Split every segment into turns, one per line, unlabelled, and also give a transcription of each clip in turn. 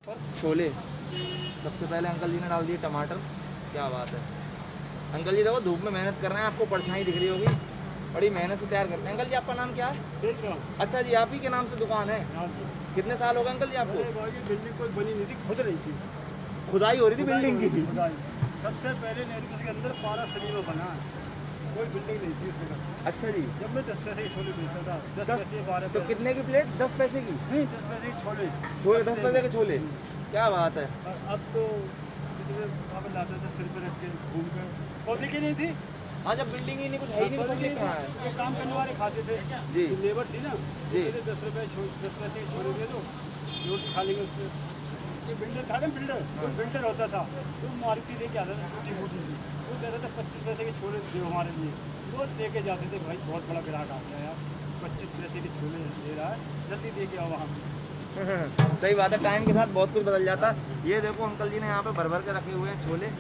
और छोले सबसे पहले अंकल जी ने डाल दिए टमाटर। क्या बात है अंकल जी, देखो धूप में मेहनत कर रहे हैं, आपको परछाई दिख रही होगी, बड़ी मेहनत से तैयार करते हैं। अंकल जी आपका नाम क्या है? अच्छा जी, आप ही के नाम से दुकान है? कितने साल हो गए अंकल जी आपको?
बिल्डिंग कोई बनी नहीं थी, खुद रही थी,
खुदाई हो रही थी बिल्डिंग की?
सबसे पहले नेहरू के अंदर 12 सदी में बना, कोई बिल्डिंग नहीं थी उसमें।
अच्छा जी,
जब मैं 10 पैसे की छोले बेचता था, 10 पैसे 12
तो कितने की प्लेट? 10 पैसे की?
नहीं, 10 पैसे के छोले।
छोले 10 पैसे के छोले, क्या बात है।
और अब तो आप लाते थे सिर पर रख के घूम कर, पब्लिक ही नहीं थी।
हाँ, जब बिल्डिंग ही नहीं, कुछ है ही नहीं, पब्लिक कहाँ है?
जो काम करने वाले खाते थे
जी,
लेबर थी ना
जी,
10 पैसे के छोले दे दो, रोटी खा लेंगे उससे। ये बिल्डर था ना, बिल्डर होता था, तो मारुति लेके आता था छोटी मोटी सी, वो कहता था 25 पैसे के छोले दे हमारे लिए, वो लेके जाते थे। भाई बहुत बड़ा ग्राहक आ गया यार, 25 पैसे के छोले दे रहा है, जल्दी दे के आओ वहाँ पे।
सही बात है, टाइम के साथ बहुत कुछ बदल जाता है। ये देखो अंकल जी ने यहाँ पे भर भर के रखे हुए हैं छोले,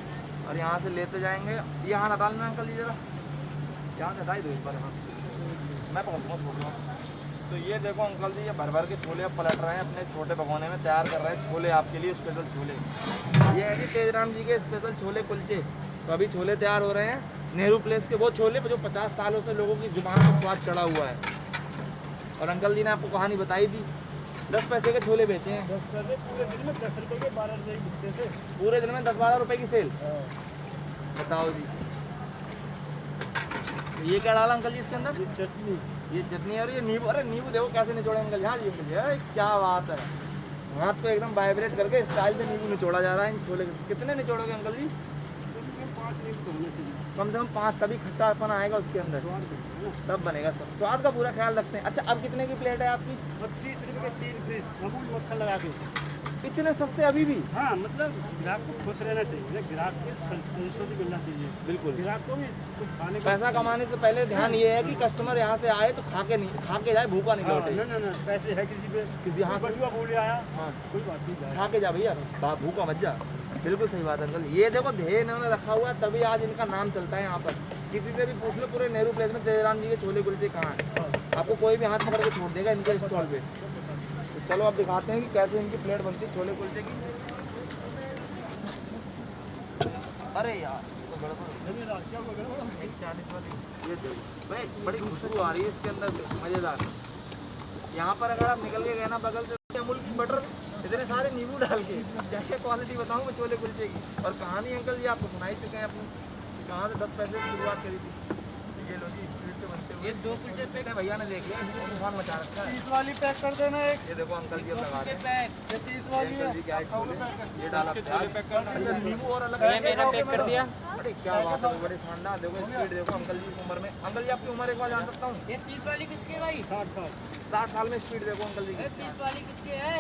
और यहाँ से लेते जाएंगे। यहाँ हटा लेना अंकल जी जरा, यहाँ से हटाई दो एक बार। हाँ, मैं पकड़। तो ये देखो अंकल जी, ये भर भर के छोले अब पलट रहे हैं अपने छोटे भगोने में, तैयार कर रहे हैं छोले आपके लिए, स्पेशल छोले। ये है जी तेजराम जी के स्पेशल छोले कुलचे। तो अभी छोले तैयार हो रहे हैं नेहरू प्लेस के, वो छोले जो 50 सालों से लोगों की जुबान पर स्वाद चढ़ा हुआ है। और अंकल जी ने आपको कहानी बताई थी, 10 पैसे के छोले बेचे हैं।
10 पैसे पूरे दिन में 10 रुपये के 12 रुपये बिकते थे।
पूरे दिन में 10-12 रुपए की सेल, बताओ जी। ये क्या डाला अंकल जी इसके अंदर? ये चटनी और ये नींबू। अरे नींबू देखो कैसे निचोड़े अंकल। हाँ जी अंकल जी, क्या बात है, हाथ तो एकदम वाइब्रेट करके स्टाइल से नींबू निचोड़ा जा रहा है इन छोले। कितने निचोड़ोगे अंकल जी?
5 नींबू तो होने चाहिए,
कम से कम 5, तभी खट्टापन आएगा उसके अंदर, तब बनेगा सब। स्वाद का पूरा ख्याल रखते हैं। अच्छा, अब कितने की प्लेट है आपकी?
30 रुपये के 3 पीस अमूल मक्खन लगा के।
इतने सस्ते अभी भी?
हाँ, मतलब ग्राहक को खुश रहना चाहिए, ग्राहक के संतुष्टि मिलना चाहिए।
बिल्कुल,
ग्राहक को भी कुछ खाने
पैसा कमाने से पहले ध्यान ये है कि कस्टमर यहाँ से आए तो खा के जाए, भूखा नहीं लौटे।
ना पैसे है किसी पे,
किसी यहाँ से
बटुआ बोले आया,
हाँ,
कोई बात नहीं,
खा के जा भैया, भूखा मत जा। बिल्कुल सही बात है अंकल। ये देखो ध्येय इन्होंने रखा हुआ है, तभी आज इनका नाम चलता है यहाँ पर। किसी से भी पूछ लो पूरे नेहरू प्लेस में तेजराम जी के छोले कुलचे कहाँ हैं, आपको कोई भी हाथ पकड़ के छोड़ देगा इनके स्टॉल पे। तो चलो अब दिखाते हैं कि कैसे इनकी प्लेट बनती है छोले कुलचे की। अरे यार तो गड़बड़, 40 वाली ये भाई बड़ी खुशबू आ रही है इसके अंदर से, मज़ेदार। यहाँ पर अगर आप निकल के गए ना बगल से, अमूल की बटर, इतने सारे नींबू डाल के, क्या क्या क्वालिटी बताऊँ मैं छोले कुलचे की। और कहानी अंकल जी आपको सुना ही चुके हैं अपनी, कहाँ से 10 पैसे से शुरुआत करी थी। ये लो जी, स्पीड से बनते हुए। ये 2 कुलचे पैक भैया ने देख लिया, इसलिए तूफान मचा रखा है।
30 वाली पैक कर देना एक।
ये देखो अंकल जी लगा रहे हैं,
ये 30 वाली है,
क्या ये डाला प्याज, नींबू और अलग
मेरा पैक कर दिया।
अरे क्या बात है, बड़े शानदार। देखो स्पीड देखो अंकल जी की उम्र में। अंकल जी आपकी उम्र एक बार जान सकता हूँ?
ये 30 वाली किसकी है भाई?
60 साल।
60 साल में स्पीड देखो अंकल जी की।
30 वाली किसकी है?